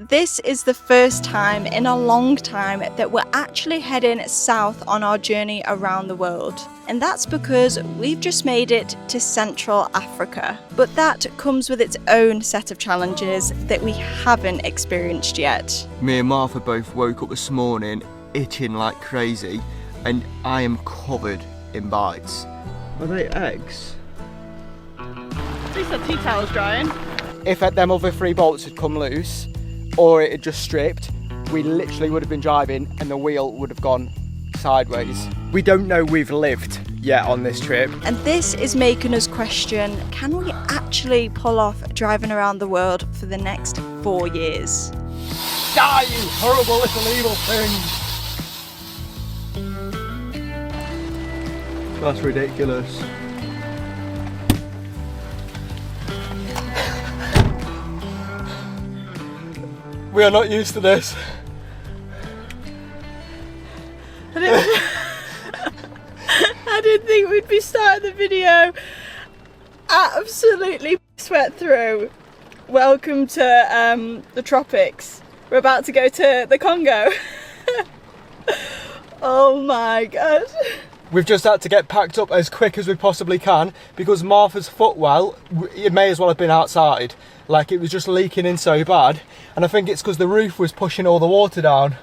this is the first time in a long time that we're actually heading south on our journey around the world. And that's because we've just made it to Central Africa. But that comes with its own set of challenges that we haven't experienced yet. Me and Martha both woke up this morning itching like crazy, and I am covered in bites. Are they eggs? At least the tea towel's drying. If them other 3 bolts had come loose, or it had just stripped, we literally would have been driving and the wheel would have gone sideways. We don't know we've lived yet on this trip. And this is making us question, can we actually pull off driving around the world for the next 4 years? Die, you horrible little evil thing! That's ridiculous. We are not used to this. I didn't think we'd be starting the video absolutely sweat through. Welcome to the tropics. We're about to go to the Congo. Oh my god. We've just had to get packed up as quick as we possibly can because Martha's footwell, it may as well have been outside. Like, it was just leaking in so bad, and I think it's because the roof was pushing all the water down.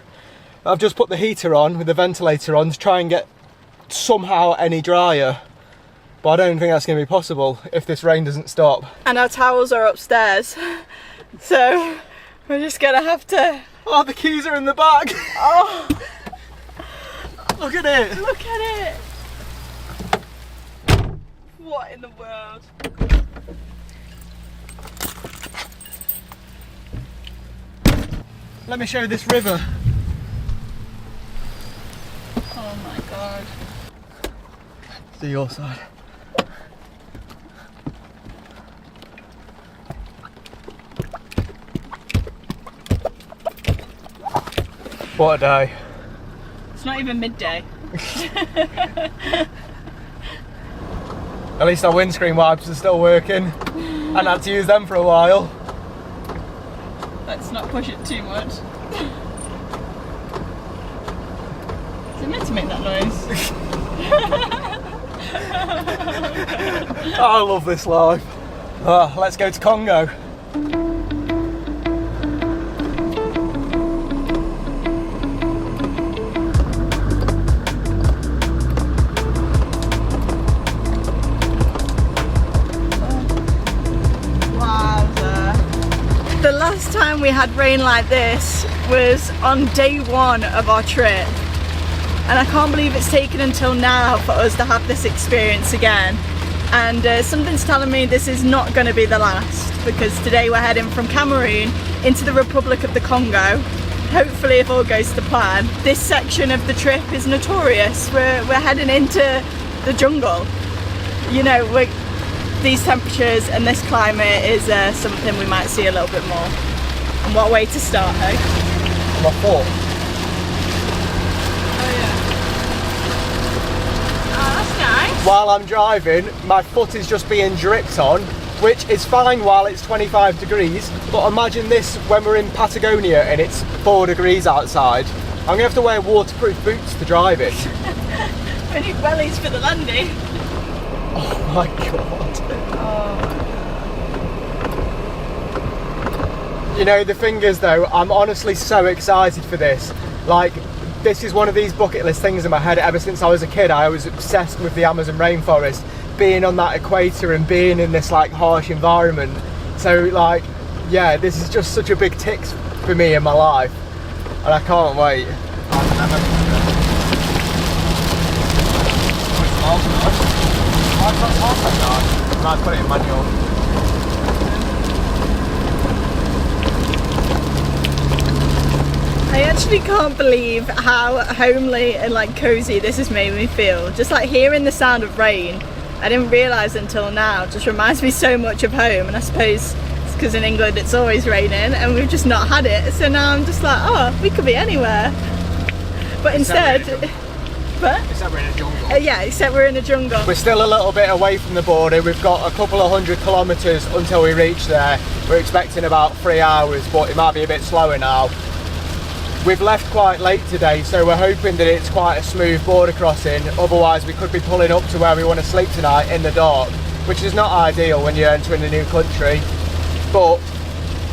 I've just put the heater on with the ventilator on to try and get somehow any drier, but I don't think that's going to be possible if this rain doesn't stop. And our towels are upstairs, so we're just gonna have to... Oh, the keys are in the back! Oh, look at it! look at it! What in the world? Let me show you this river. Oh my god. See your side. What a day. It's not even midday. At least our windscreen wipes are still working. I had to use them for a while. Let's not push it too much. Is it meant to make that noise? I love this life. Let's go to Congo. The last time we had rain like this was on day 1 of our trip, and I can't believe it's taken until now for us to have this experience again. And something's telling me this is not going to be the last, because today we're heading from Cameroon into the Republic of the Congo. Hopefully, if all goes to plan. This section of the trip is notorious. We're heading into the jungle. You know, these temperatures and this climate is something we might see a little bit more. And what a way to start, hey? My foot. Oh yeah. Oh, that's nice. While I'm driving, my foot is just being dripped on, which is fine while it's 25 degrees, but imagine this when we're in Patagonia and it's 4 degrees outside. I'm going to have to wear waterproof boots to drive it. We need wellies for the landing. Oh my god. Oh. You know, the thing is though, I'm honestly so excited for this. Like, this is one of these bucket list things in my head ever since I was a kid. I was obsessed with the Amazon rainforest, being on that equator and being in this like harsh environment. So like, yeah, this is just such a big tick for me in my life, and I can't wait. I put it in manual. I actually can't believe how homely and like cozy this has made me feel. Just like hearing the sound of rain, I didn't realise until now, just reminds me so much of home. And I suppose it's because in England it's always raining and we've just not had it. So now I'm just like, oh, we could be anywhere. But instead, Except we're in a jungle. Yeah, except we're in a jungle. We're still a little bit away from the border. We've got a couple of 100 kilometres until we reach there. we're expecting about 3 hours, but it might be a bit slower now. We've left quite late today, so we're hoping that it's quite a smooth border crossing. Otherwise we could be pulling up to where we want to sleep tonight in the dark, which is not ideal when you're entering a new country, but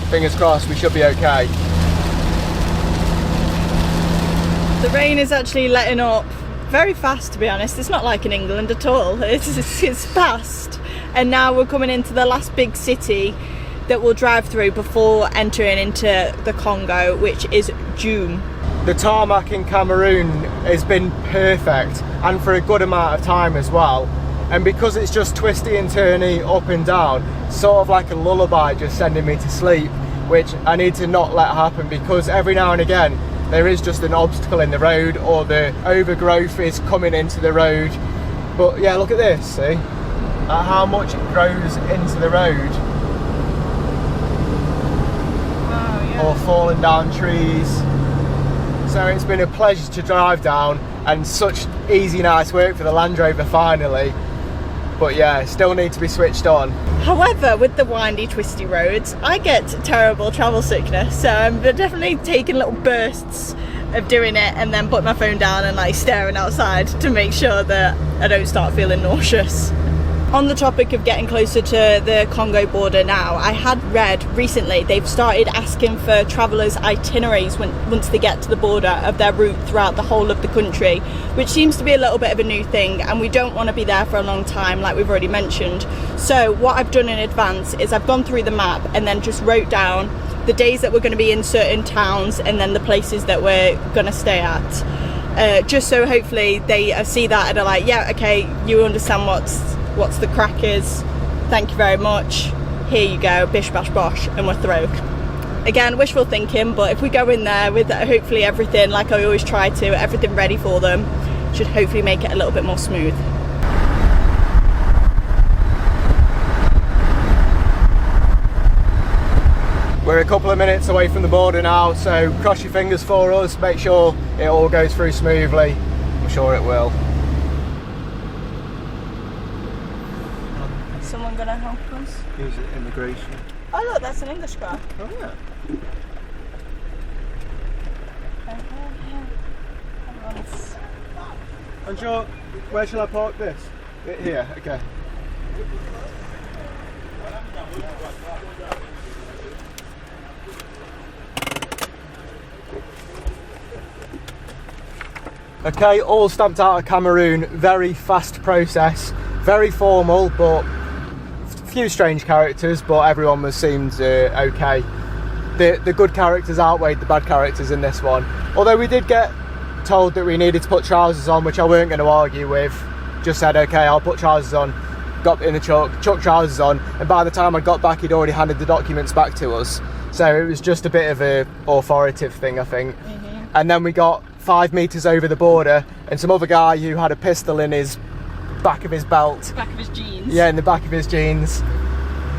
fingers crossed we should be okay. The rain is actually letting up very fast, to be honest. It's not like in England at all. It's fast. And now we're coming into the last big city that we'll drive through before entering into the Congo, which is June. The tarmac in Cameroon has been perfect, and for a good amount of time as well. And because it's just twisty and turny up and down, sort of like a lullaby just sending me to sleep, which I need to not let happen, because every now and again there is just an obstacle in the road, or the overgrowth is coming into the road. But yeah, look at this, see? At how much it grows into the road. Wow, yeah. Or falling down trees. So it's been a pleasure to drive down, and such easy, nice work for the Land Rover finally. But yeah, still need to be switched on. However, with the windy, twisty roads, I get terrible travel sickness. So I'm definitely taking little bursts of doing it and then put my phone down and like staring outside to make sure that I don't start feeling nauseous. On the topic of getting closer to the Congo border now, I had read recently they've started asking for travellers' itineraries once they get to the border of their route throughout the whole of the country, which seems to be a little bit of a new thing, and we don't want to be there for a long time like we've already mentioned. So what I've done in advance is I've gone through the map and then just wrote down the days that we're going to be in certain towns and then the places that we're going to stay at. Just so hopefully they see that and are like, yeah, okay, you understand what's the crack is, thank you very much, here you go, bish bash bosh, and we're through. Again, wishful thinking, but if we go in there with hopefully everything, like I always try to, everything ready for them, should hopefully make it a little bit more smooth. We're a couple of minutes away from the border now, so cross your fingers for us, make sure it all goes through smoothly. I'm sure it will. Someone gonna help us? Use it immigration. Oh look, that's an English car. Oh yeah. Everyone's... And sure, where shall I park this? Here, okay. Okay, all stamped out of Cameroon. Very fast process, very formal, but few strange characters, but everyone seemed okay. The good characters outweighed the bad characters in this one. Although we did get told that we needed to put trousers on, which I weren't going to argue with. Just said, okay, I'll put trousers on. Got in the truck, chucked trousers on, and by the time I got back, he'd already handed the documents back to us. So it was just a bit of a authoritative thing, I think. Mm-hmm. And then we got 5 meters over the border, and some other guy who had a pistol in his back of his belt. Back of his jeans. Yeah, in the back of his jeans.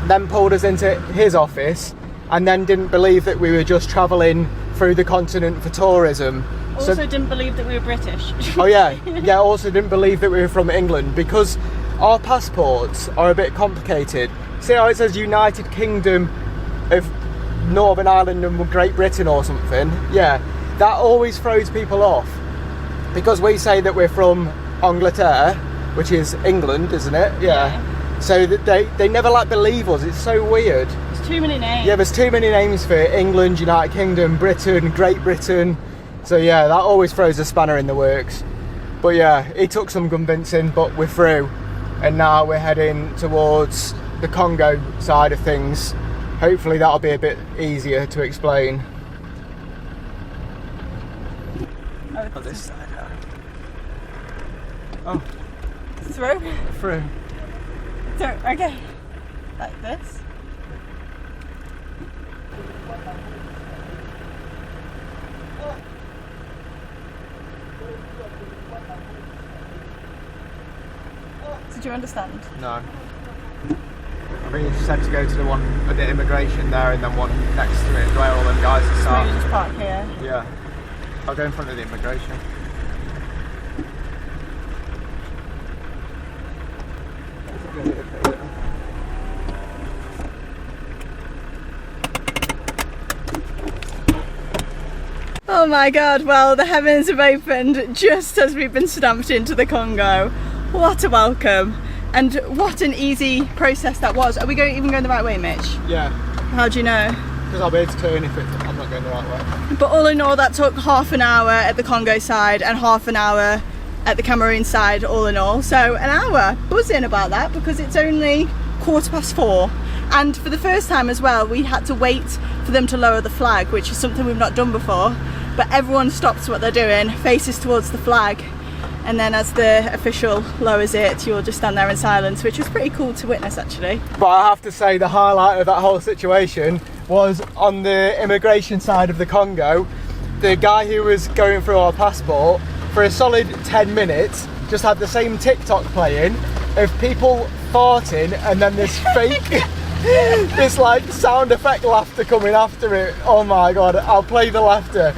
Then pulled us into his office, and then didn't believe that we were just travelling through the continent for tourism. Also didn't believe that we were British. Oh yeah, yeah, also didn't believe that we were from England, because our passports are a bit complicated. See how it says United Kingdom of Northern Ireland and Great Britain or something? Yeah, that always throws people off, because we say that we're from Angleterre, which is England, isn't it? Yeah. So that they never like believe us. It's so weird. There's too many names. Yeah, there's too many names for England, United Kingdom, Britain, Great Britain. So yeah, that always throws a spanner in the works. But yeah, it took some convincing, but we're through. And now we're heading towards the Congo side of things. Hopefully that'll be a bit easier to explain. Oh, this side. Oh. Through? Through. Okay. Like this. Did you understand? No. I think you just had to go to the one at the immigration there, and then one next to it where all them guys are sat. So you just park here? Yeah. I'll go in front of the immigration. Oh my god, well the heavens have opened just as we've been stamped into the Congo. What a welcome. And what an easy process that was. Are we even going the right way, Mitch? Yeah. How do you know? Because I'll be able to turn if I'm not going the right way. But all in all, that took half an hour at the Congo side and half an hour at the Cameroon side, all in all. So an hour, buzzing about that, because it's only 4:15. And for the first time as well, we had to wait for them to lower the flag, which is something we've not done before. But everyone stops what they're doing, faces towards the flag. And then as the official lowers it, you'll just stand there in silence, which was pretty cool to witness actually. But I have to say the highlight of that whole situation was on the immigration side of the Congo. The guy who was going through our passport for a solid 10 minutes just had the same TikTok playing of people farting and then this fake, this like sound effect laughter coming after it. Oh my god, I'll play the laughter.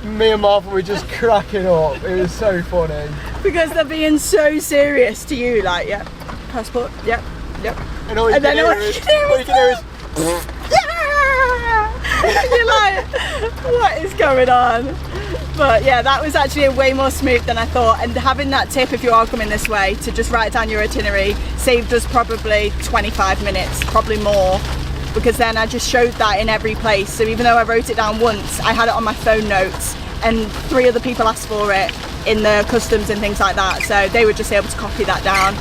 Me and Martha were just cracking up. It was so funny. Because they're being so serious to you, like, yeah, passport, yep. And all you can hear is, you're like, what is going on? But yeah, that was actually way more smooth than I thought. And having that tip, if you are coming this way, to just write down your itinerary, saved us probably 25 minutes, probably more. Because then I just showed that in every place. So even though I wrote it down once, I had it on my phone notes, and 3 other people asked for it in the customs and things like that. So they were just able to copy that down,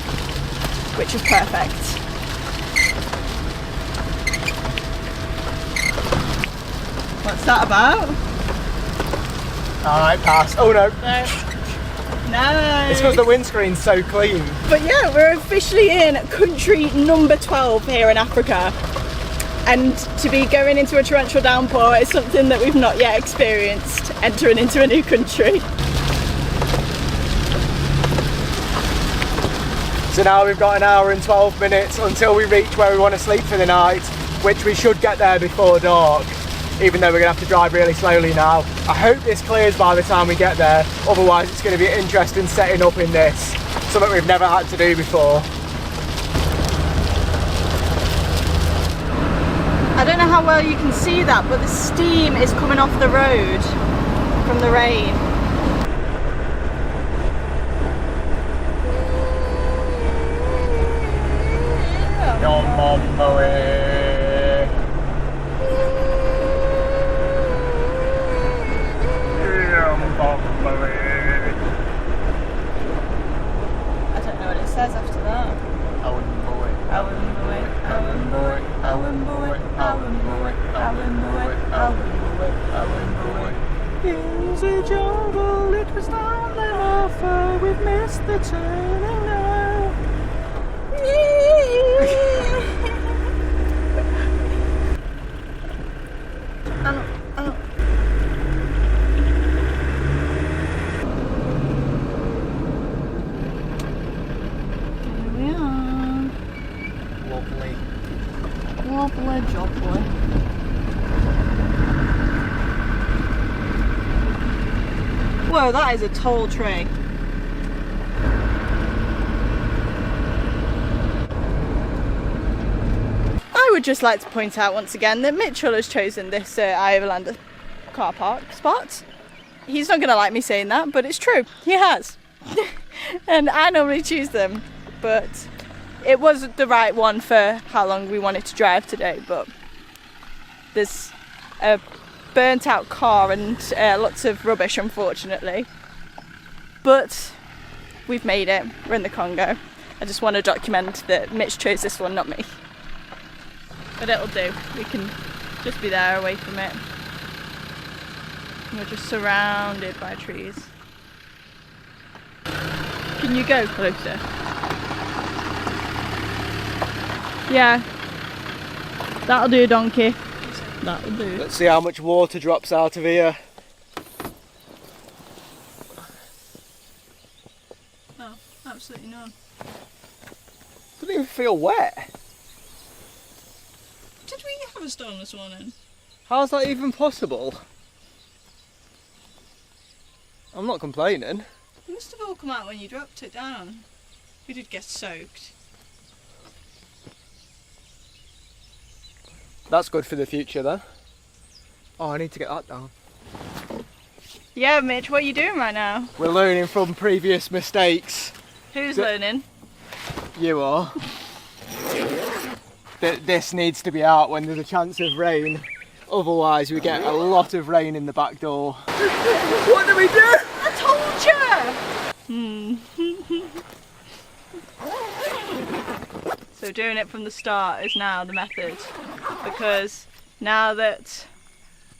which is perfect. What's that about? Alright, pass. Oh no. No. It's because the windscreen's so clean. But yeah, we're officially in country number 12 here in Africa. And to be going into a torrential downpour is something that we've not yet experienced, entering into a new country. So now we've got an hour and 12 minutes until we reach where we want to sleep for the night, which we should get there before dark, even though we're going to have to drive really slowly now. I hope this clears by the time we get there, otherwise it's going to be interesting setting up in this, something we've never had to do before. I don't know how well you can see that, but the steam is coming off the road from the rain. I don't know what it says after that. In the jungle, it was down and offer. We've missed the turning now. Here we are. Lovely. Wobbly jobbly. Whoa, that is a tall tree. I would just like to point out once again that Mitchell has chosen this Overlander car park spot. He's not going to like me saying that, but it's true. He has. And I normally choose them, but it was the right one for how long we wanted to drive today. But there's a burnt out car and lots of rubbish, unfortunately, but we've made it. We're in the Congo. I just want to document that Mitch chose this one, not me, but it'll do. We can just be there away from it. We're just surrounded by trees. Can you go closer? Yeah, that'll do, donkey. That'll do. Let's see how much water drops out of here. No, absolutely none. Doesn't even feel wet. Did we have a storm this morning? How's that even possible? I'm not complaining. It must have all come out when you dropped it down. We did get soaked. That's good for the future then. Oh, I need to get that down. Yeah, Mitch, what are you doing right now? We're learning from previous mistakes. Who's learning? You are. This needs to be out when there's a chance of rain. Otherwise, we get a lot of rain in the back door. What do we do? I told you! So doing it from the start is now the method, because now that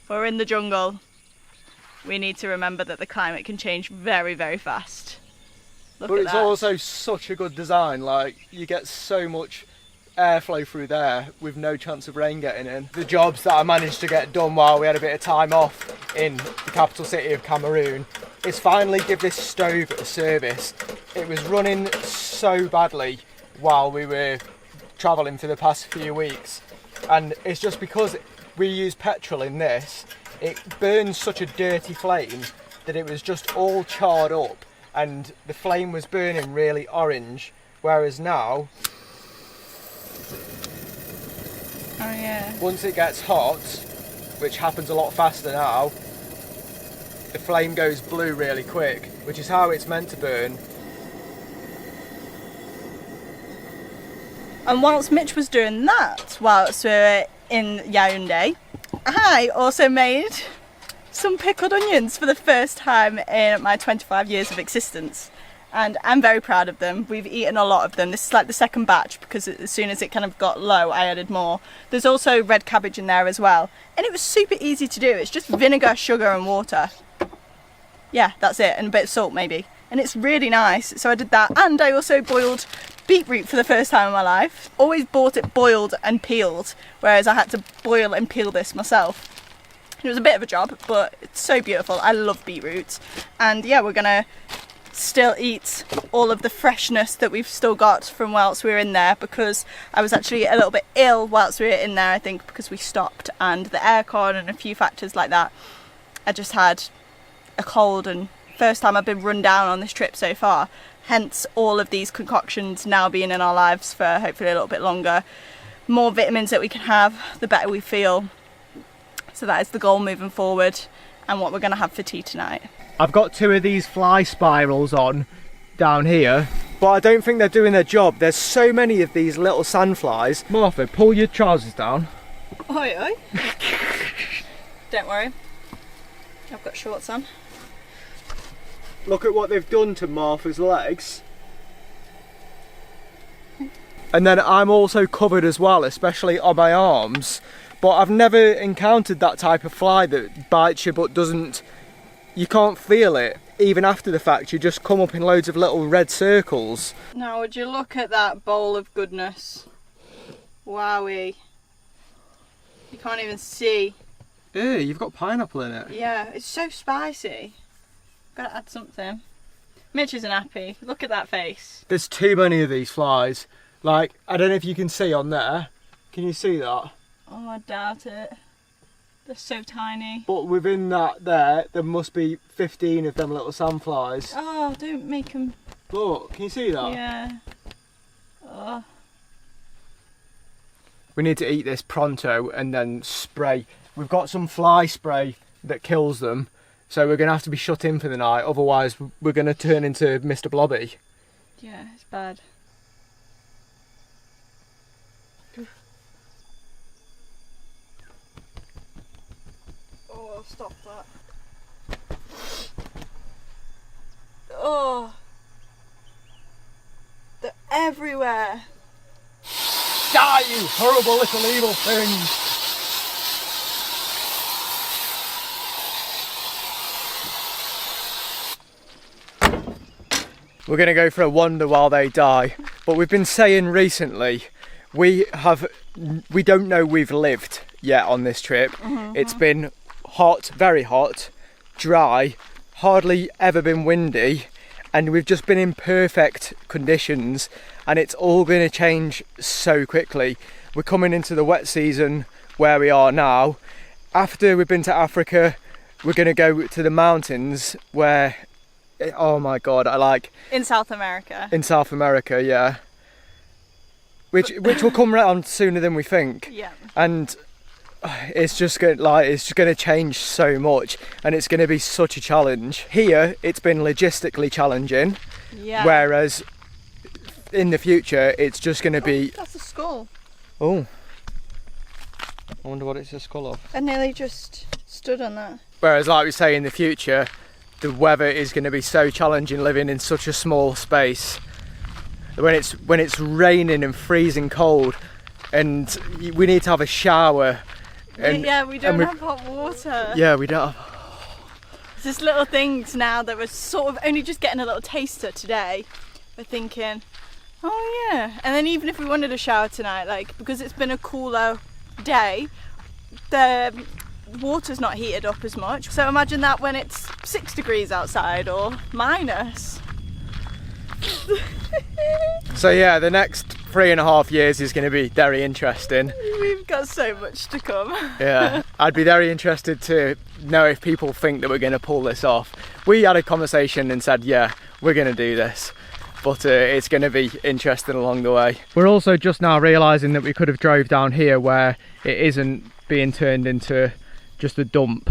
we're in the jungle, we need to remember that the climate can change very, very fast. Look But at it's that. also such a good design, like you get so much airflow through there with no chance of rain getting in. The jobs that I managed to get done while we had a bit of time off in the capital city of Cameroon is finally give this stove a service. It was running so badly while we were travelling for the past few weeks, and it's just because we use petrol in this, it burns such a dirty flame that it was just all charred up and the flame was burning really orange, whereas now, Oh yeah. once it gets hot, which happens a lot faster now, the flame goes blue really quick, which is how it's meant to burn. And whilst Mitch was doing that, whilst we were in Yaoundé, I also made some pickled onions for the first time in my 25 years of existence. And I'm very proud of them. We've eaten a lot of them. This is like the second batch because as soon as it kind of got low, I added more. There's also red cabbage in there as well. And it was super easy to do. It's just vinegar, sugar and water. Yeah, that's it. And a bit of salt maybe. And it's really nice. So I did that. And I also boiled beetroot for the first time in my life. Always bought it boiled and peeled, whereas I had to boil and peel this myself. It was a bit of a job, but it's so beautiful. I love beetroot. And yeah, we're gonna still eat all of the freshness that we've still got from whilst we were in there, because I was actually a little bit ill whilst we were in there, I think because we stopped, and the aircon and a few factors like that. I just had a cold, and first time I've been run down on this trip so far. Hence all of these concoctions now being in our lives for hopefully a little bit longer. More vitamins that we can have, the better we feel. So that is the goal moving forward, and what we're going to have for tea tonight. I've got 2 of these fly spirals on down here, but I don't think they're doing their job. There's so many of these little sandflies. Martha, pull your trousers down. Oi, oi. Don't worry, I've got shorts on. Look at what they've done to Martha's legs. And then I'm also covered as well, especially on my arms. But I've never encountered that type of fly that bites you but doesn't, you can't feel it. Even after the fact, you just come up in loads of little red circles. Now would you look at that bowl of goodness. Wowee. You can't even see. Ew, you've got pineapple in it. Yeah, it's so spicy. Gotta add something. Mitch isn't happy. Look at that face. There's too many of these flies. Like, I don't know if you can see on there. Can you see that? Oh, I doubt it. They're so tiny. But within that there must be 15 of them little sandflies. Oh, don't make them. Look, can you see that? Yeah. Oh. We need to eat this pronto and then spray. We've got some fly spray that kills them. So we're going to have to be shut in for the night, otherwise we're going to turn into Mr. Blobby. Yeah, it's bad. Oh, stop that. Oh. They're everywhere. Die, you horrible little evil thing! We're going to go for a wander while they die. But we've been saying recently, we don't know we've lived yet on this trip. It's been hot, very hot, dry, hardly ever been windy, and we've just been in perfect conditions, and it's all going to change so quickly. We're coming into the wet season where we are now. After we've been to Africa, we're going to go to the mountains where, oh my god, In South America. in South America, yeah. Which will come round sooner than we think. Yeah. And it's just gonna change so much, and it's gonna be such a challenge. Here it's been logistically challenging, Yeah. whereas in the future it's just gonna be... That's a skull. Oh, I wonder what it's a skull of. I nearly just stood on that. Whereas, like we say, in the future the weather is going to be so challenging living in such a small space. When it's raining and freezing cold, and we need to have a shower. And, yeah, we don't have hot water. Yeah, we don't have... It's just little things now that we're sort of only just getting a little taster today. We're thinking, oh yeah. And then even if we wanted a shower tonight, like, because it's been a cooler day, the water's not heated up as much. So imagine that when it's 6 degrees outside or minus. So yeah, the next 3.5 years is going to be very interesting. We've got so much to come. Yeah, I'd be very interested to know if people think that we're going to pull this off. We had a conversation and said, yeah, we're going to do this, but it's going to be interesting along the way. We're also just now realising that we could have drove down here where it isn't being turned into just a dump,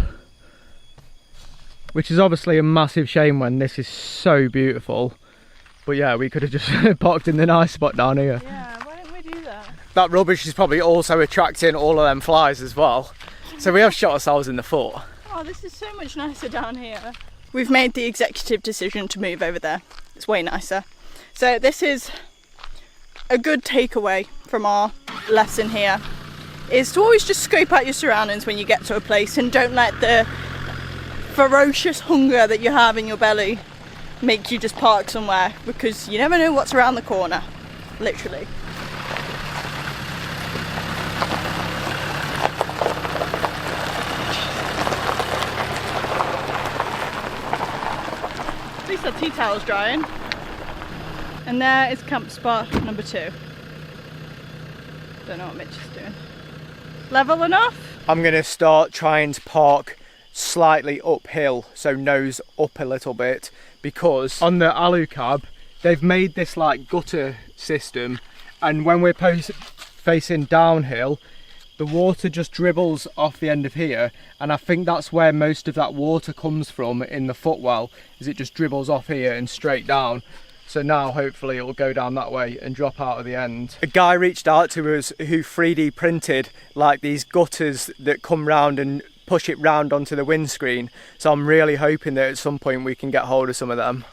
which is obviously a massive shame when this is so beautiful. But yeah, we could have just parked in the nice spot down here. Yeah, why didn't we do that? That rubbish is probably also attracting all of them flies as well. So we have shot ourselves in the foot. Oh, this is so much nicer down here. We've made the executive decision to move over there. It's way nicer. So this is a good takeaway from our lesson here, is to always just scope out your surroundings when you get to a place, and don't let the ferocious hunger that you have in your belly make you just park somewhere, because you never know what's around the corner, literally. At least our tea towel's drying. And there is camp spot number 2. Don't know what Mitch is doing. Level enough? I'm going to start trying to park slightly uphill, so nose up a little bit, because on the Alu cab they've made this like gutter system, and when we're facing downhill the water just dribbles off the end of here, and I think that's where most of that water comes from in the footwell, is it just dribbles off here and straight down. So now hopefully it'll go down that way and drop out at the end. A guy reached out to us who 3D printed like these gutters that come round and push it round onto the windscreen. So I'm really hoping that at some point we can get hold of some of them.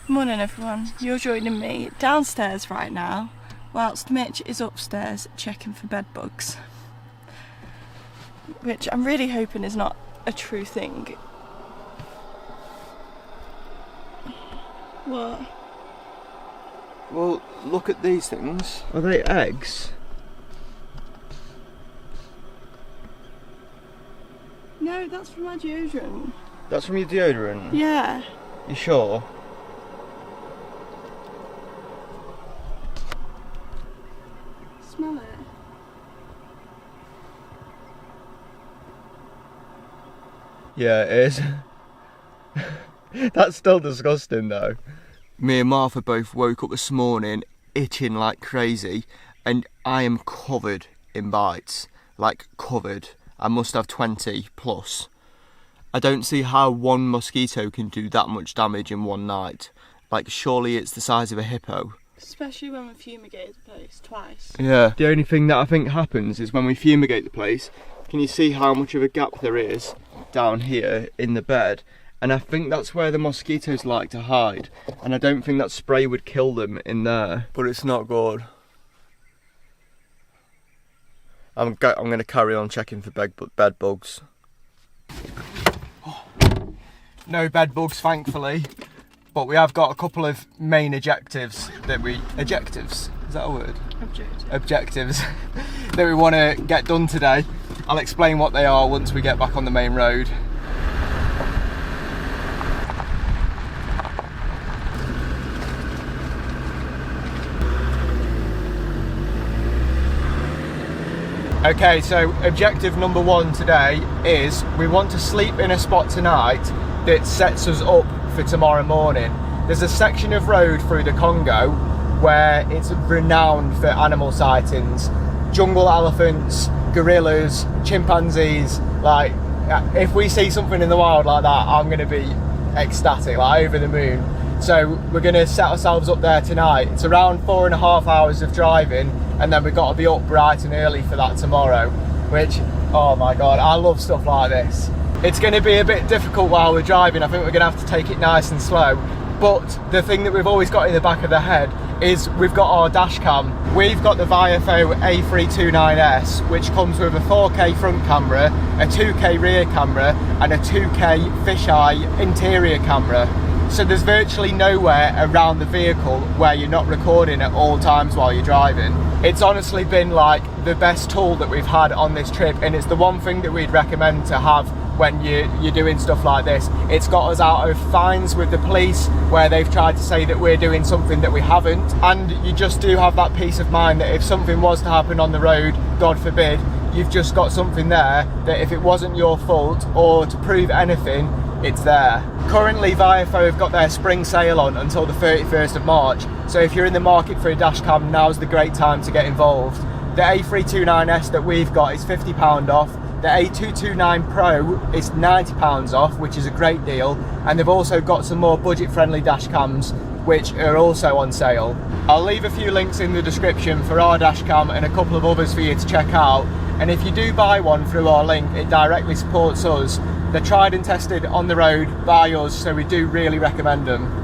Morning everyone, you're joining me downstairs right now whilst Mitch is upstairs checking for bed bugs, which I'm really hoping is not a true thing. What? Well, look at these things. Are they eggs? No, that's from my deodorant. That's from your deodorant? Yeah. You sure? Smell it. Yeah, it is. That's still disgusting though. Me and Martha both woke up this morning itching like crazy, and I am covered in bites. Like covered. I must have 20 plus. I don't see how one mosquito can do that much damage in one night. Like surely it's the size of a hippo. Especially when we fumigated the place twice. Yeah. The only thing that I think happens is when we fumigate the place, can you see how much of a gap there is down here in the bed? And I think that's where the mosquitoes like to hide. And I don't think that spray would kill them in there. But it's not good. I'm going to carry on checking for bed bugs. No bed bugs, thankfully. But we have got a couple of main objectives that objectives? Is that a word? Objectives that we want to get done today. I'll explain what they are once we get back on the main road. Okay, so objective number 1 today is we want to sleep in a spot tonight that sets us up for tomorrow morning. There's a section of road through the Congo where it's renowned for animal sightings. Jungle elephants, gorillas, chimpanzees. Like, if we see something in the wild like that, I'm going to be ecstatic, like over the moon. So we're going to set ourselves up there tonight. It's around 4.5 hours of driving, and then we've got to be up bright and early for that tomorrow, which, oh my god, I love stuff like this. It's going to be a bit difficult while we're driving. I think we're going to have to take it nice and slow. But the thing that we've always got in the back of the head is we've got our dash cam. We've got the Viafo A329S, which comes with a 4K front camera, a 2K rear camera, and a 2K fisheye interior camera. So there's virtually nowhere around the vehicle where you're not recording at all times while you're driving. It's honestly been like the best tool that we've had on this trip, and it's the one thing that we'd recommend to have when you're doing stuff like this. It's got us out of fines with the police where they've tried to say that we're doing something that we haven't, and you just do have that peace of mind that if something was to happen on the road, God forbid, you've just got something there that if it wasn't your fault or to prove anything, it's there. Currently Viafo have got their spring sale on until the 31st of March, so if you're in the market for a dash cam, now's the great time to get involved. The A329S that we've got is £50 off. The A229 Pro is £90 off, which is a great deal, and they've also got some more budget-friendly dash cams which are also on sale. I'll leave a few links in the description for our dash cam and a couple of others for you to check out, and if you do buy one through our link, it directly supports us. They're tried and tested on the road by us, so we do really recommend them.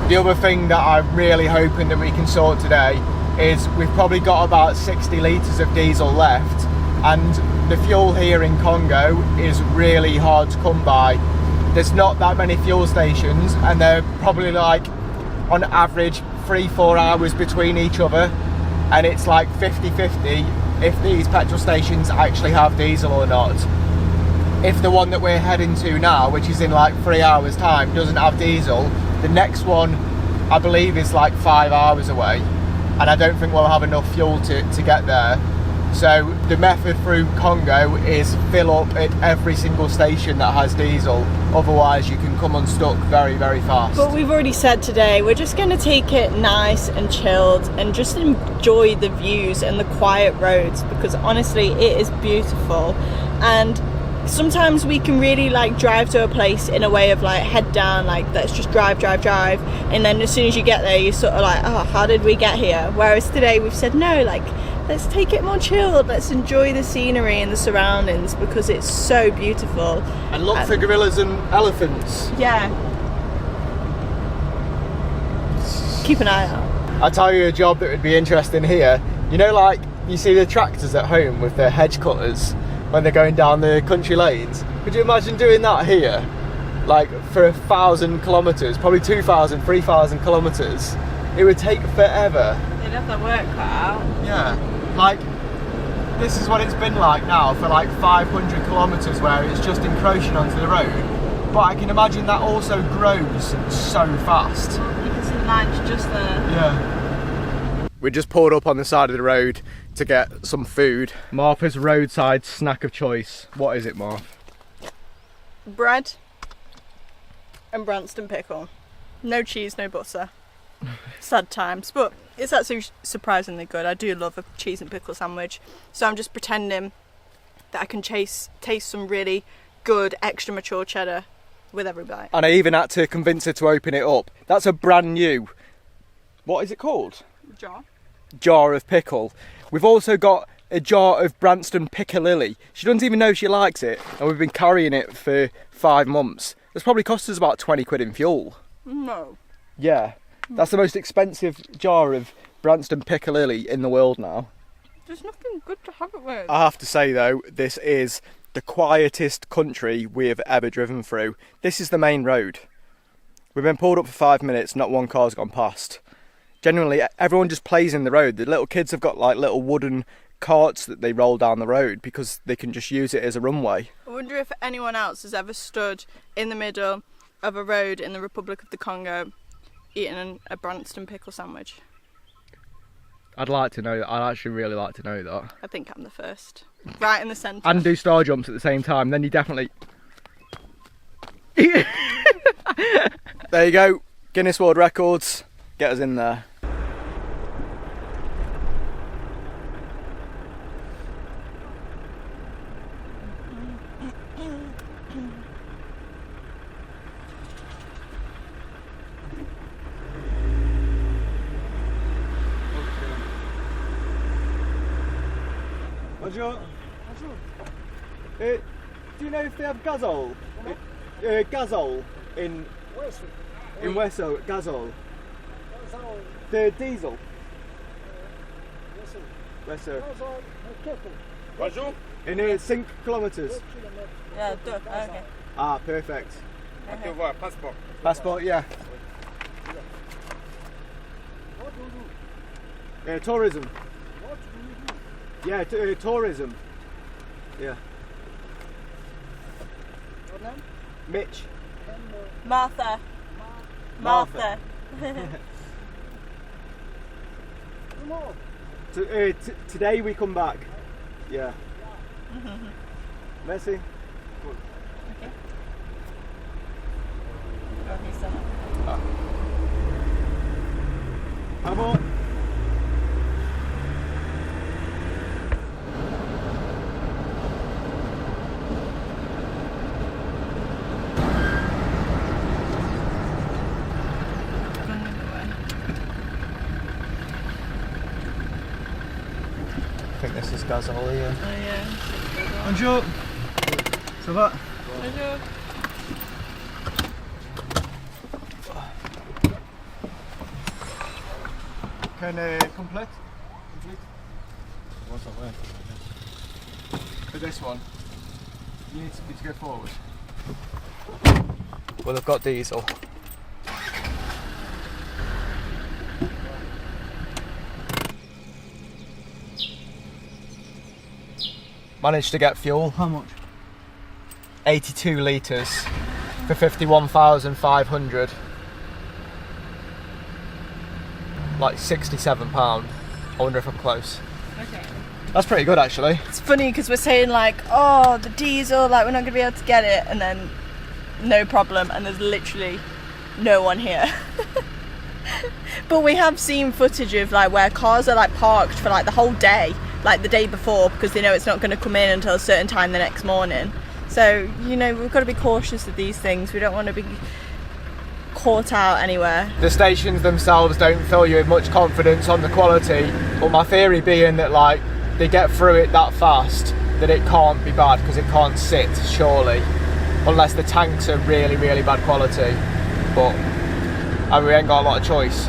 The other thing that I'm really hoping that we can sort today is we've probably got about 60 litres of diesel left, and the fuel here in Congo is really hard to come by. There's not that many fuel stations, and they're probably like on average 3-4 hours between each other, and it's like 50-50 if these petrol stations actually have diesel or not. If the one that we're heading to now, which is in like 3 hours time, doesn't have diesel, the next one I believe is like 5 hours away, and I don't think we'll have enough fuel to get there. So the method through Congo is fill up at every single station that has diesel, otherwise you can come unstuck very, very fast. But we've already said today we're just going to take it nice and chilled and just enjoy the views and the quiet roads, because honestly it is beautiful. And sometimes we can really like drive to a place in a way of like head down, like let's just drive, and then as soon as you get there you're sort of like, oh, how did we get here? Whereas today we've said no, like let's take it more chilled, let's enjoy the scenery and the surroundings because it's so beautiful. And look for gorillas and elephants. Yeah. Keep an eye out. I'll tell you a job that would be interesting here. You know, like you see the tractors at home with their hedge cutters when they're going down the country lanes. Could you imagine doing that here? Like for 1,000 kilometres, probably 2,000, 3,000 kilometres. It would take forever. They'd have their work cut out. Yeah. Like, this is what it's been like now for like 500 kilometres where it's just encroaching onto the road. But I can imagine that also grows so fast. You can see the lines just there. Yeah. We just pulled up on the side of the road to get some food. Martha's roadside snack of choice. What is it, Martha? Bread and Branston pickle. No cheese, no butter. Sad times, but it's actually surprisingly good. I do love a cheese and pickle sandwich, so I'm just pretending that I can taste some really good extra mature cheddar with every bite. And I even had to convince her to open it up. That's a brand new, what is it called? Jar of pickle. We've also got a jar of Branston Piccalilli. She doesn't even know she likes it, and we've been carrying it for 5 months. It's probably cost us about 20 quid in fuel. No. Yeah. That's the most expensive jar of Branston Piccalilli in the world now. There's nothing good to have it with. I have to say though, this is the quietest country we have ever driven through. This is the main road. We've been pulled up for 5 minutes, not one car's gone past. Genuinely, everyone just plays in the road. The little kids have got like little wooden carts that they roll down the road because they can just use it as a runway. I wonder if anyone else has ever stood in the middle of a road in the Republic of the Congo eating a Branston pickle sandwich. I'd like to know that. I'd actually really like to know that. I think I'm the first. right in the centre. And do star jumps at the same time, then you definitely... There you go, Guinness World Records, get us in there. Bonjour. Do you know if they have gasol? Gasol in Wesso, gasol. The diesel. Wesso. Bonjour. In 5 kilometers. Yeah, okay. Ah, perfect. Passport. Passport, yeah. Tourism. Yeah, tourism. Yeah. What name? Mitch. Martha. Martha. Tomorrow. Today we come back. Yeah. Merci. Okay. Okay, so. How about? I think this is gasol here. Oh yeah. Bonjour. Ça va? Bonjour. Can complete? What's that way? For this one, you need to go forward. Well, they've got diesel. Managed to get fuel. How much? 82 litres for 51,500. Like £67. I wonder if I'm close. Okay. That's pretty good actually. It's funny because we're saying like, oh, the diesel, like we're not going to be able to get it, and then no problem, and there's literally no one here. But we have seen footage of like where cars are like parked for like the whole day, like the day before, because they know it's not going to come in until a certain time the next morning. So, you know, we've got to be cautious of these things. We don't want to be caught out anywhere. The stations themselves don't fill you with much confidence on the quality, but my theory being that like they get through it that fast that it can't be bad because it can't sit, surely, unless the tanks are really, really bad quality. But we ain't got a lot of choice.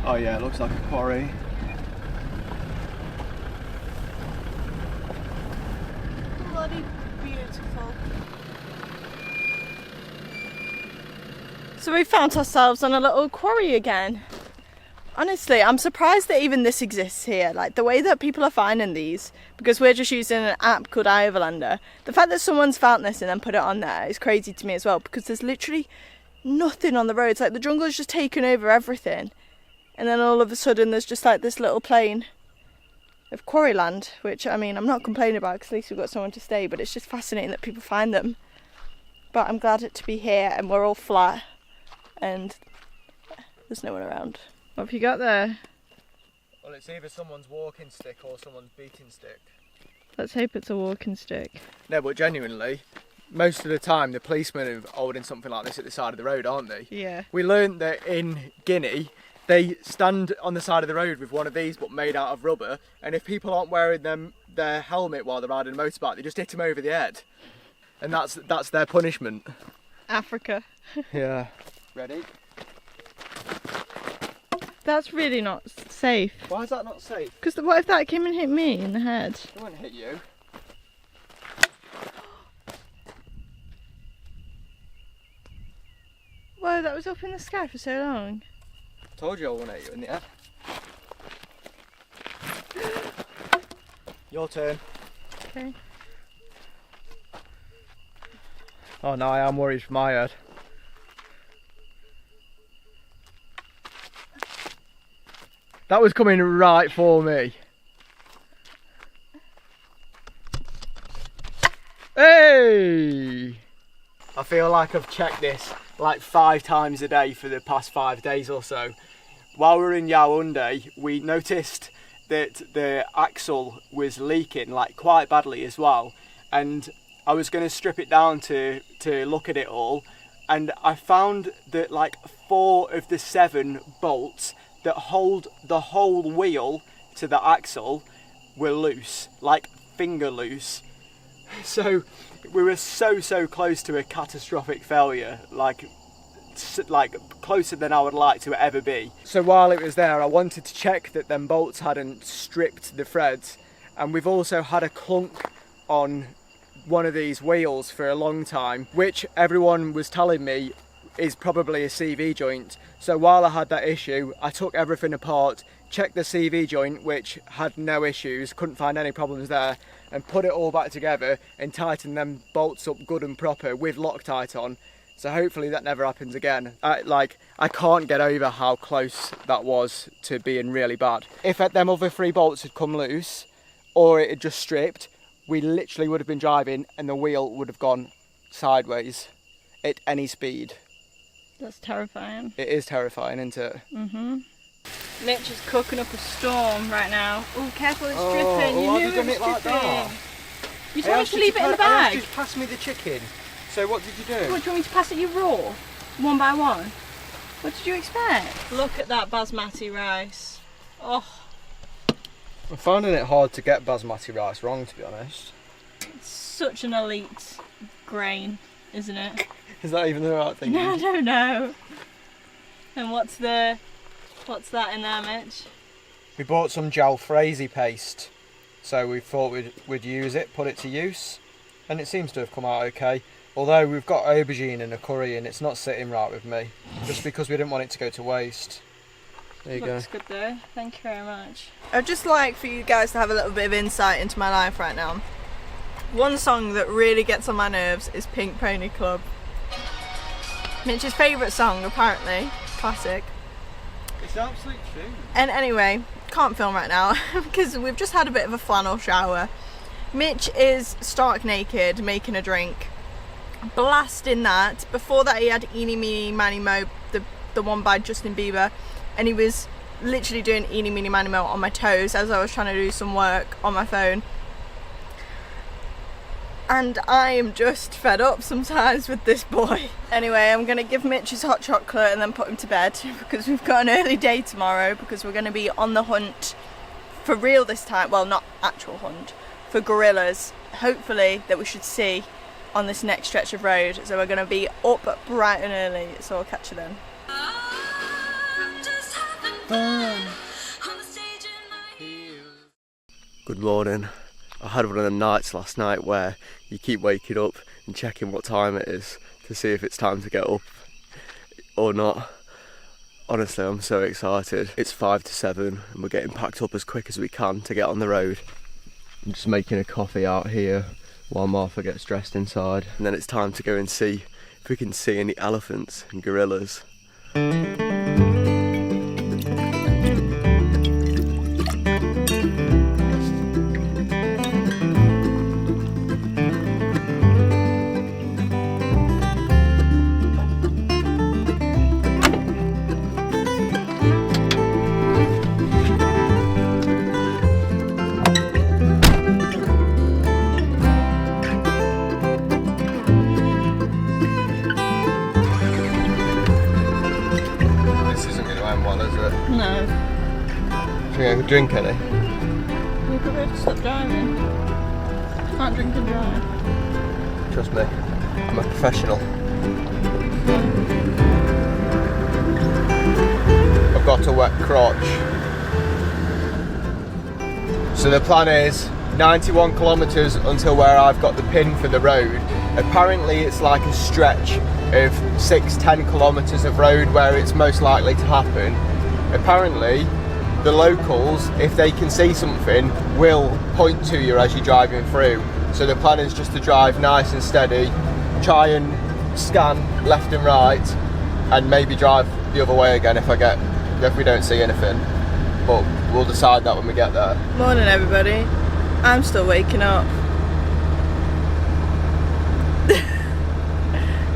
Oh yeah, it looks like a quarry. Bloody beautiful. So we found ourselves on a little quarry again. Honestly, I'm surprised that even this exists here. Like the way that people are finding these, because we're just using an app called iOverlander. The fact that someone's found this and then put it on there is crazy to me as well, because there's literally nothing on the roads. Like the jungle has just taken over everything. And then all of a sudden there's just like this little plain of quarry land, which I mean, I'm not complaining about because at least we've got someone to stay, but it's just fascinating that people find them. But I'm glad to be here and we're all flat and there's no one around. What have you got there? Well, it's either someone's walking stick or someone's beating stick. Let's hope it's a walking stick. No, but genuinely, most of the time the policemen are holding something like this at the side of the road, aren't they? Yeah. We learned that in Guinea, they stand on the side of the road with one of these but made out of rubber, and if people aren't wearing their helmet while they're riding a motorbike, they just hit them over the head. And that's their punishment. Africa. Yeah. Ready? That's really not safe. Why is that not safe? Because what if that came and hit me in the head? It won't hit you. Whoa, that was up in the sky for so long. Told you I won't hit you in the head. Your turn. Okay. Oh no, I am worried for my head. That was coming right for me. Hey! I feel like I've checked this like 5 times a day for the past 5 days or so. While we were in Yaoundé, we noticed that the axle was leaking like quite badly as well, and I was going to strip it down to look at it all, and I found that like 4 of the 7 bolts that hold the whole wheel to the axle were loose, like finger loose. So we were so close to a catastrophic failure, like closer than I would like to ever be. So while it was there, I wanted to check that them bolts hadn't stripped the threads, and we've also had a clunk on one of these wheels for a long time, which everyone was telling me is probably a CV joint. So while I had that issue, I took everything apart, checked the CV joint, which had no issues, couldn't find any problems there, and put it all back together and tightened them bolts up good and proper with Loctite on. So hopefully that never happens again. I can't get over how close that was to being really bad. If them other 3 bolts had come loose, or it had just stripped, we literally would have been driving and the wheel would have gone sideways at any speed. That's terrifying. It is terrifying, isn't it? Mm-hmm. Mitch is cooking up a storm right now. Oh, careful, it's dripping. You knew it was like that? You told me to leave it in the bag. Just pass me the chicken. So what did you do? What, do you want me to pass it you raw? One by one? What did you expect? Look at that basmati rice. Oh. I'm finding it hard to get basmati rice wrong, to be honest. It's such an elite grain, isn't it? Is that even the right thing? No, I don't know. And what's that in there, Mitch? We bought some jalfrezi paste, so we thought we'd use it, put it to use, and it seems to have come out okay. Although we've got aubergine in a curry and it's not sitting right with me, just because we didn't want it to go to waste. There you go. Looks good though. Thank you very much. I'd just like for you guys to have a little bit of insight into my life right now. One song that really gets on my nerves is Pink Pony Club. Mitch's favourite song, apparently. Classic. It's absolute true. And anyway, can't film right now because we've just had a bit of a flannel shower. Mitch is stark naked making a drink, blasting that. Before that he had Eeny Meeny Miny Mo, the one by Justin Bieber, and he was literally doing Eeny Meeny Miny Mo on my toes as I was trying to do some work on my phone. And I am just fed up sometimes with this boy. Anyway, I'm gonna give Mitch his hot chocolate and then put him to bed because we've got an early day tomorrow, because we're gonna be on the hunt for real this time. Well, not actual hunt, for gorillas, hopefully, that we should see on this next stretch of road. So we're gonna be up bright and early, so I'll catch you then. Good morning. I had one of the nights last night where you keep waking up and checking what time it is to see if it's time to get up or not. Honestly, I'm so excited. It's 5 to 7 and we're getting packed up as quick as we can to get on the road. I'm just making a coffee out here while Martha gets dressed inside. And then it's time to go and see if we can see any elephants and gorillas. No. Should we go drink any? You could have to stop driving. Can't drink and drive. Trust me, I'm a professional. I've got a wet crotch. So the plan is 91 kilometres until where I've got the pin for the road. Apparently it's like a stretch of 6-10 kilometres of road where it's most likely to happen. Apparently the locals, if they can see something, will point to you as you're driving through. So the plan is just to drive nice and steady try and scan left and right, and maybe drive the other way again if we don't see anything. But we'll decide that when we get there. Morning everybody. I'm still waking up.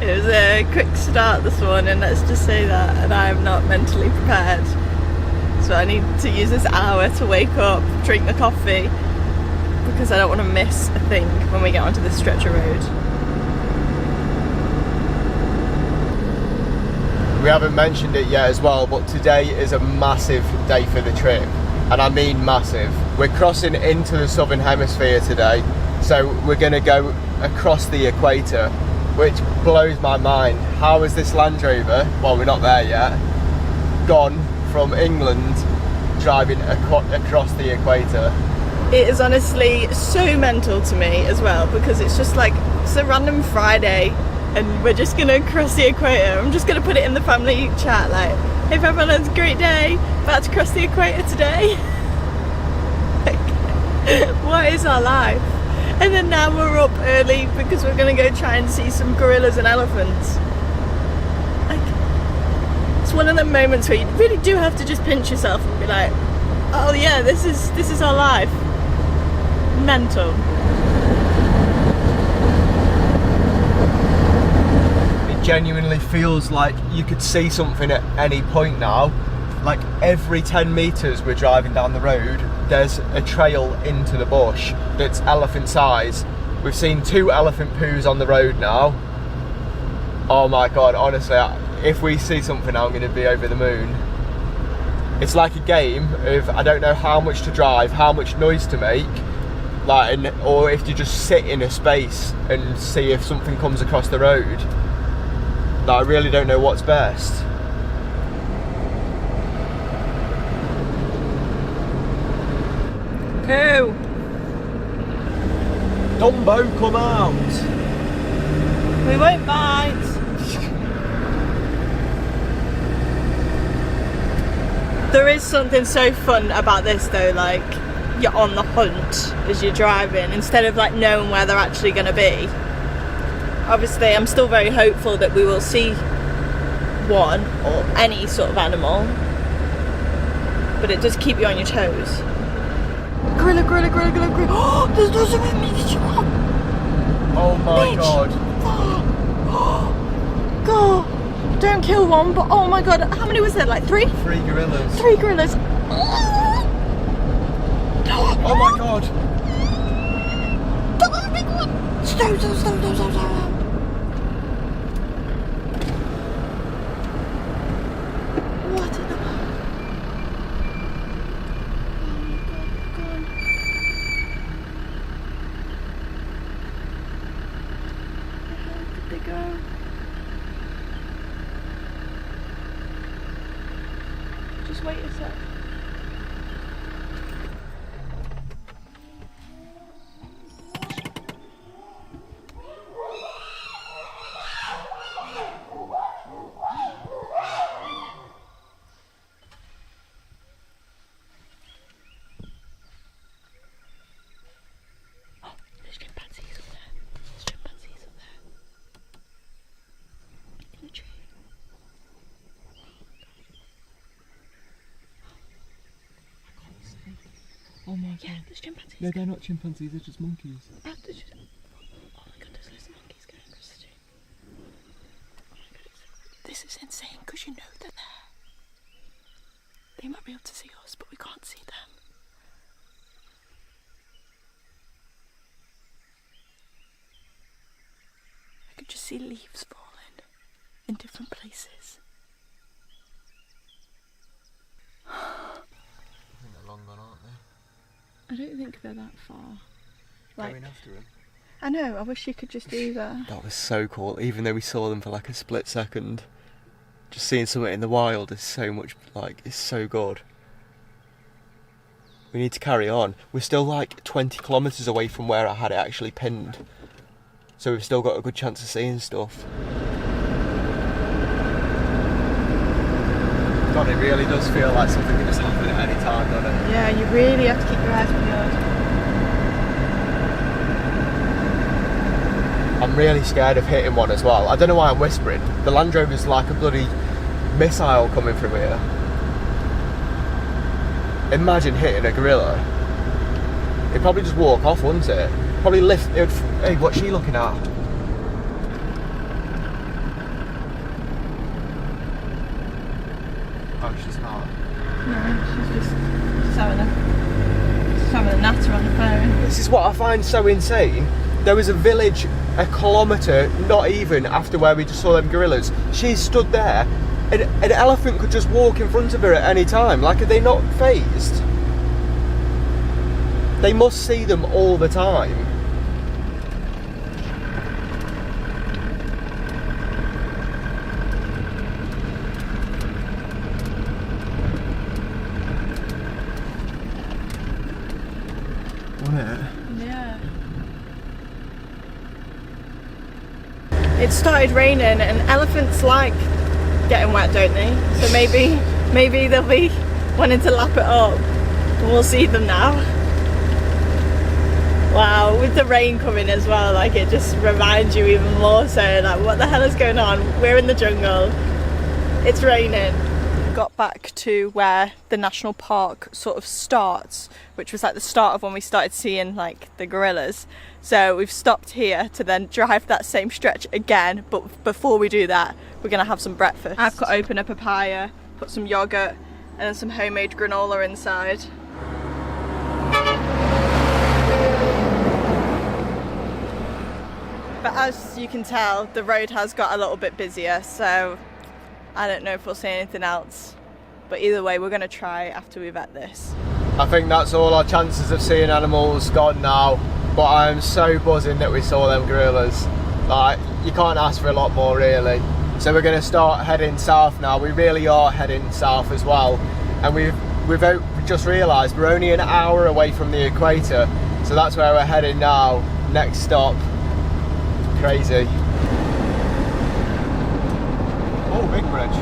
It was a quick start this morning, let's just say that, and I am not mentally prepared. So I need to use this hour to wake up, drink the coffee, because I don't want to miss a thing when we get onto this stretch of road. We haven't mentioned it yet as well, but today is a massive day for the trip, and I mean massive. We're crossing into the southern hemisphere today, so we're going to go across the equator, which blows my mind. How is this Land Rover, well, we're not there yet, gone from England driving across the equator? It is honestly so mental to me as well, because it's just like, it's a random Friday and we're just gonna cross the equator. I'm just gonna put it in the family chat like, hey everyone, it's a great day, about to cross the equator today. Like, what is our life? And then now we're up early because we're gonna go try and see some gorillas and elephants. Like, it's one of them moments where you really do have to just pinch yourself and be like, oh yeah, this is our life. Mental. It genuinely feels like you could see something at any point now. Like every 10 metres we're driving down the road, there's a trail into the bush that's elephant size. We've seen 2 elephant poos on the road now. Oh my god, honestly, if we see something, I'm going to be over the moon. It's like a game of, I don't know how much to drive, how much noise to make, like, or if you just sit in a space and see if something comes across the road. Like, I really don't know what's best. Pooh! Dumbo, come out! We won't bite! There is something so fun about this though, like, you're on the hunt as you're driving, instead of like knowing where they're actually going to be. Obviously, I'm still very hopeful that we will see one or any sort of animal, but it does keep you on your toes. Gorilla, gorilla, gorilla, gorilla, gorilla. Oh, there's something mixed up. Oh my Bitch. god. God, don't kill one, but oh my god, how many was there? Like 3? 3 gorillas. 3 gorillas. Oh my god. Stop. What in the world? Where did they go? Just wait a sec. Oh my god. Yeah, there's chimpanzees. No, they're not chimpanzees, they're just monkeys. Oh my god, there's loads of monkeys going across the street. Oh my god, this is insane because you know they're there. They might be able to see us, but we can't see them. I could just see leaves falling in different places. I think they're long gone, aren't they? I don't think they're that far. Going after them. I know, I wish you could just do that. That was so cool, even though we saw them for like a split second. Just seeing something in the wild is so much, like, it's so good. We need to carry on. We're still like 20 kilometres away from where I had it actually pinned. So we've still got a good chance of seeing stuff. God, it really does feel like something can just happen at any time, doesn't it? Yeah, you really have to keep your eyes peeled. I'm really scared of hitting one as well. I don't know why I'm whispering. The Land Rover's like a bloody missile coming through here. Imagine hitting a gorilla. It'd probably just walk off, wouldn't it? Probably lift. Hey, what's she looking at? Oh, she's not. No, she's just having a natter on the phone. This is what I find so insane. There was a village a kilometre, not even, after where we just saw them gorillas. She stood there. An elephant could just walk in front of her at any time. Like, are they not phased? They must see them all the time. Wasn't it? Yeah. It started raining, and elephants like getting wet, don't they? So maybe they'll be wanting to lap it up, and we'll see them now. Wow, with the rain coming as well, like it just reminds you even more so, like what the hell is going on? We're in the jungle, it's raining. Got back to where the national park sort of starts, which was like the start of when we started seeing like the gorillas. So we've stopped here to then drive that same stretch again, but before we do that, we're gonna have some breakfast. I've cut open a papaya, put some yogurt and then some homemade granola inside. But as you can tell, the road has got a little bit busier, so I don't know if we'll see anything else. But either way, we're going to try after we've had this. I think that's all our chances of seeing animals gone now. But I'm so buzzing that we saw them gorillas. Like, you can't ask for a lot more, really. So we're going to start heading south now. We really are heading south as well. And we've just realised we're only an hour away from the equator. So that's where we're heading now. Next stop. Crazy. Oh, big bridge.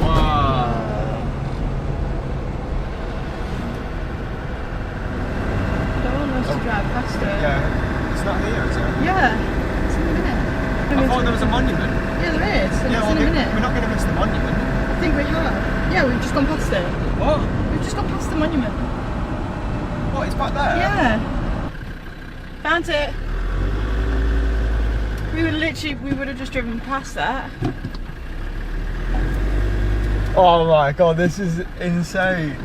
Wow. No one wants to drive past it. Yeah. It's not here, is it? Yeah. It's in a minute. I thought there was a monument. Yeah, there is. And Yeah, it's well, in a minute. we're not going to miss the monument. I think we have. Yeah, we've just gone past it. What? We've just gone past the monument. What, it's back there? Yeah. Found it. We would have just driven past that. Oh my god, this is insane.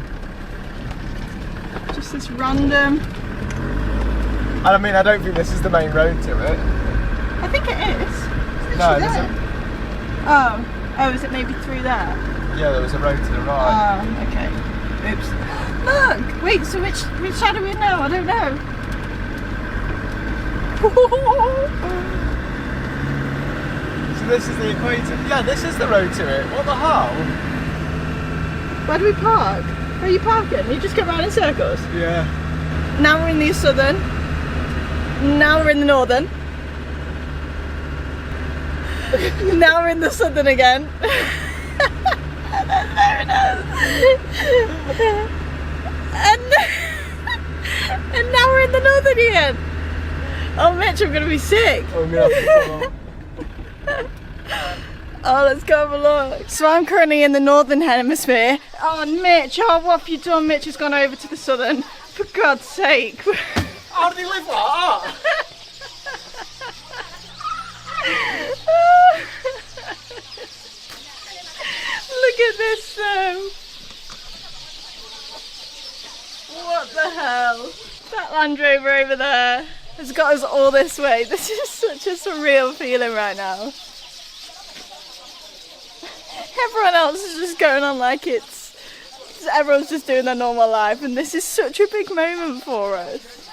Just this random. And I mean, I don't think this is the main road to it. I think it is. It's No, literally there's there. Oh, is it maybe through there? Yeah, there was a road to the right. Oh, okay. Oops. Look! Wait, so which side are we in now? I don't know. So this is the equator. Yeah, this is the road to it. What the hell? Where do we park? Where are you parking? You just go around in circles? Yeah. Now we're in the southern. Now we're in the northern. Now we're in the southern again. There it is. And now we're in the northern again. Oh, Mitch, I'm gonna be sick. I'm gonna have to pull up. Oh, let's go have a look. So I'm currently in the northern hemisphere. Oh, Mitch, what have you done? Mitch has gone over to the southern. For God's sake. How did he live like that? Look at this though. What the hell? That Land Rover over there has got us all this way. This is such a surreal feeling right now. Everyone else is just going on like everyone's just doing their normal life, and this is such a big moment for us.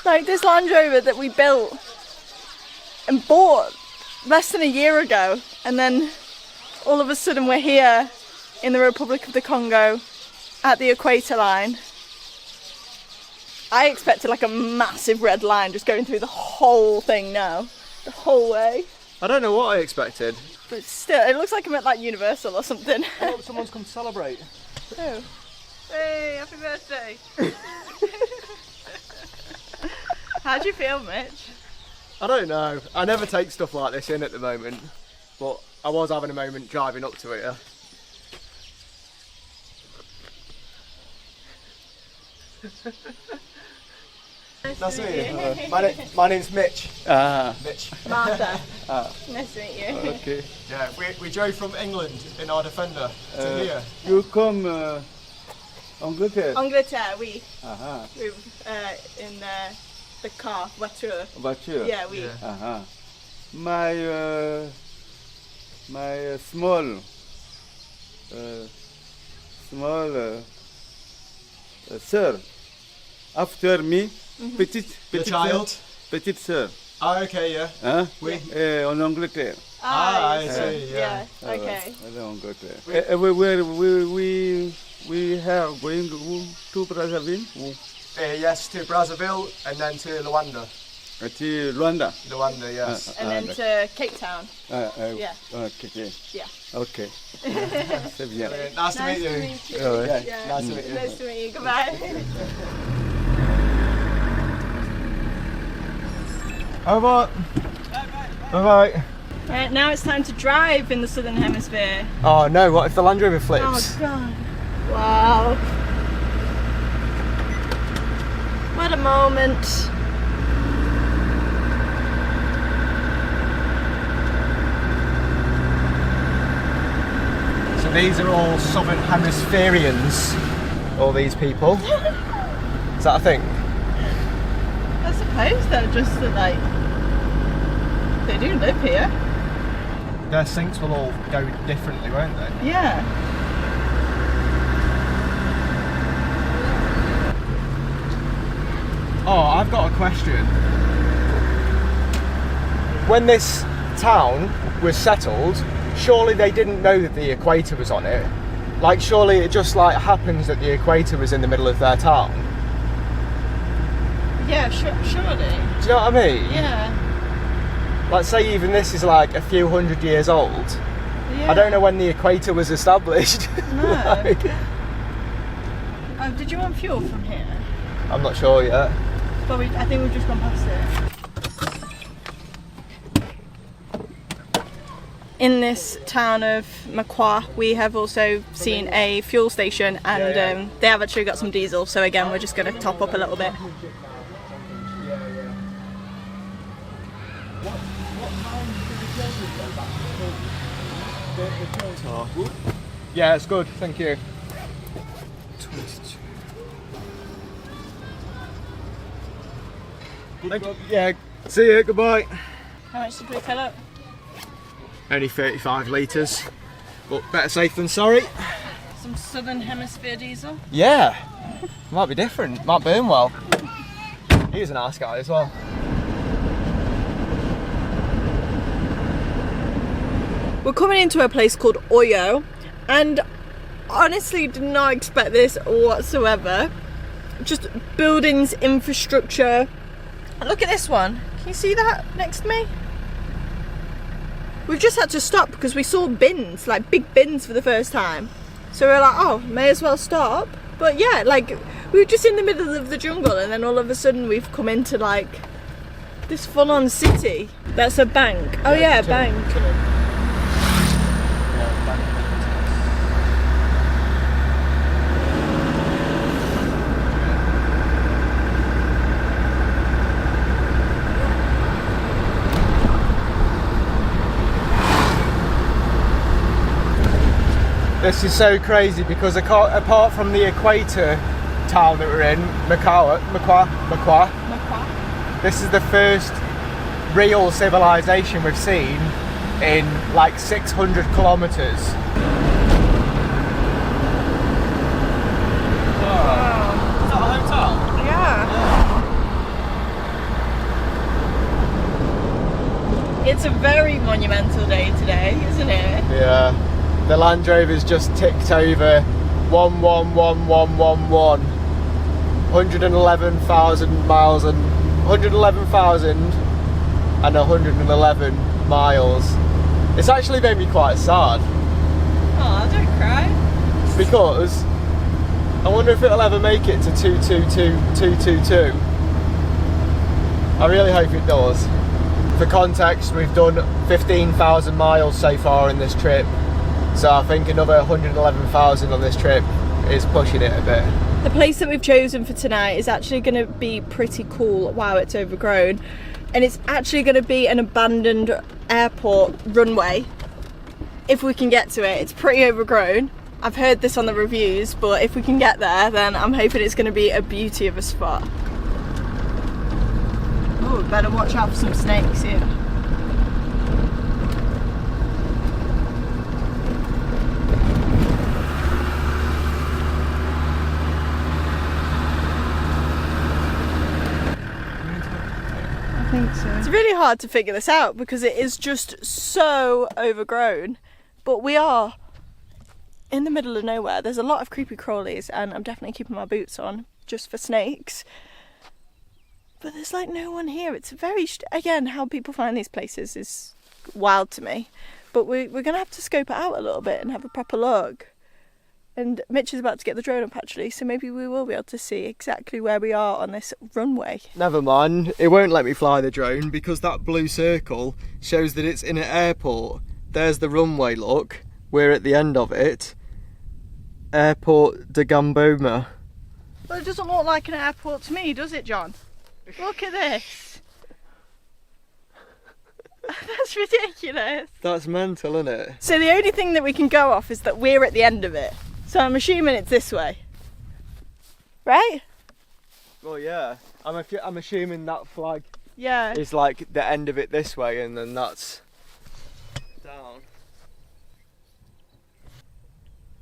Like this Land Rover that we built and bought less than a year ago, and then all of a sudden we're here in the Republic of the Congo at the equator line. I expected like a massive red line just going through the whole thing now, the whole way. I don't know what I expected. But still, it looks like I'm at like Universal or something. Oh, someone's come to celebrate. Oh. Hey, happy birthday. How do you feel, Mitch? I don't know. I never take stuff like this in at the moment, but I was having a moment driving up to it. Yeah. Nice to meet you. My name's Mitch. Mitch. Martha. Nice to meet you. Okay. Yeah, we drove from England in our Defender to here. You come Angleterre? Angleterre, oui. Uh-huh. We in the car, voiture. Voiture? Yeah, oui. Yeah. Uh-huh. My small sir after me, petite child? petite sœur. Oh, okay, yeah. Hein? Oui. En Angleterre. I see, yeah. Okay. En Angleterre. We have going to Brazzaville. Yes, to Brazzaville and then to Luanda. To Luanda. Luanda, yes. And then to Cape Town. Yeah. Yeah. Okay. C'est bien. Nice to meet you. Ouais. Yeah. Nice to meet you. Nice to meet you. Goodbye. How about? Bye-bye. Right, now it's time to drive in the Southern Hemisphere. Oh no, what if the Land Rover Oh flips? god. Wow. What a moment. So these are all Southern Hemispherians, all these people. Is that a thing? I suppose they're just like, they do live here. Their sinks will all go differently, won't they? Yeah. Oh, I've got a question. When this town was settled, surely they didn't know that the equator was on it. Like, surely it just like happens that the equator was in the middle of their town. Yeah, surely. Do you know what I mean? Yeah. Like, say even this is like a few hundred years old. Yeah. I don't know when the equator was established. No. Like, Did you want fuel from here? I'm not sure yet. But I think we've just gone past it. In this town of Macquarie, we have also seen a fuel station, and they have actually got some diesel. So again, we're just going to top up a little bit. Yeah, it's good, thank you. 22. Yeah, see you, goodbye. How much did we fill up? Only 35 litres, but better safe than sorry. Some Southern Hemisphere diesel. Yeah, might be different, might burn well. He was a nice guy as well. We're coming into a place called Oyo, and honestly did not expect this whatsoever. Just buildings, infrastructure. Look at this one. Can you see that next to me? We've just had to stop because we saw bins, like big bins for the first time. So we're like, oh, may as well stop. But yeah, like we were just in the middle of the jungle, and then all of a sudden we've come into like this full-on city. That's a bank. Oh yeah, bank. This is so crazy because apart from the equator town that we're in, Macquarie, this is the first real civilization we've seen in like 600 kilometres. Wow. Is that a hotel? Yeah. It's a very monumental day today, isn't it? Yeah. The Land Rover's just ticked over 11111, 111,000 miles and 111,111 miles. It's actually made me quite sad. Oh, don't cry. Because I wonder if it'll ever make it to 222,222. I really hope it does. for context, we've done 15,000 miles so far in this trip. So I think another 111,000 on this trip is pushing it a bit. The place that we've chosen for tonight is actually going to be pretty cool. Wow, it's overgrown. And it's actually going to be an abandoned airport runway. If we can get to it, it's pretty overgrown. I've heard this on the reviews, but if we can get there, then I'm hoping it's going to be a beauty of a spot. Oh, better watch out for some snakes here. I think so. It's really hard to figure this out because it is just so overgrown, but we are in the middle of nowhere. There's a lot of creepy crawlies and I'm definitely keeping my boots on just for snakes. But there's like no one here. It's very, again, how people find these places is wild to me. But we're going to have to scope it out a little bit and have a proper look. And Mitch is about to get the drone up actually, so maybe we will be able to see exactly where we are on this runway. Never mind, it won't let me fly the drone because that blue circle shows that it's in an airport. There's the runway, look. We're at the end of it. Airport de Gamboma. Well, it doesn't look like an airport to me, does it, John? Look at this. That's ridiculous. That's mental, isn't it? So the only thing that we can go off is that we're at the end of it. So I'm assuming it's this way. Right? Well, yeah. I'm assuming that flag Yeah. is like the end of it this way and then that's down.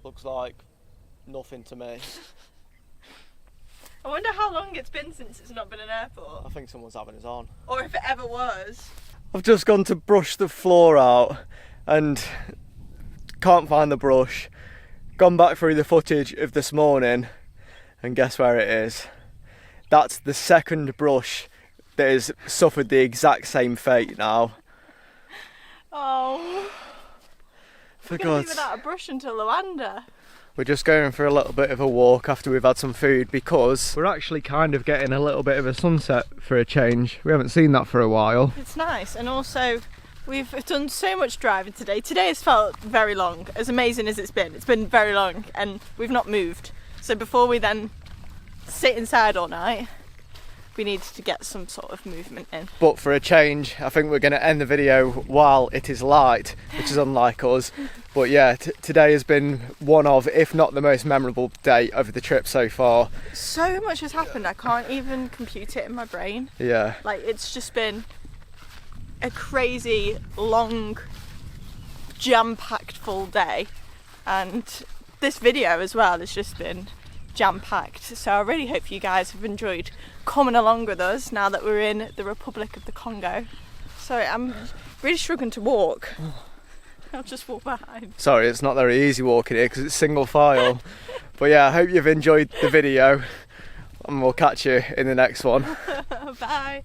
Looks like nothing to me. I wonder how long it's been since it's not been an airport. I think someone's having us on. Or if it ever was. I've just gone to brush the floor out and can't find the brush. Gone back through the footage of this morning and guess where it is? That's the second brush that has suffered the exact same fate now. Oh. For We're going to God's be without a brush until Luanda. We're just going for a little bit of a walk after we've had some food because we're actually kind of getting a little bit of a sunset for a change. We haven't seen that for a while. It's nice, and also we've done so much driving today. Today has felt very long, as amazing as it's been very long and we've not moved. So before we then sit inside all night, we need to get some sort of movement in. But for a change, I think we're going to end the video while it is light, which is unlike us. But yeah, today has been one of, if not the most memorable day of the trip so far. So much has happened, I can't even compute it in my brain. Yeah. Like, it's just been a crazy, long, jam-packed full day. And this video as well has just been jam-packed. So I really hope you guys have enjoyed coming along with us now that we're in the Republic of the Congo. Sorry, I'm really struggling to walk. I'll just walk behind. Sorry, it's not very easy walking here because it's single file. But yeah, I hope you've enjoyed the video and we'll catch you in the next one. Bye.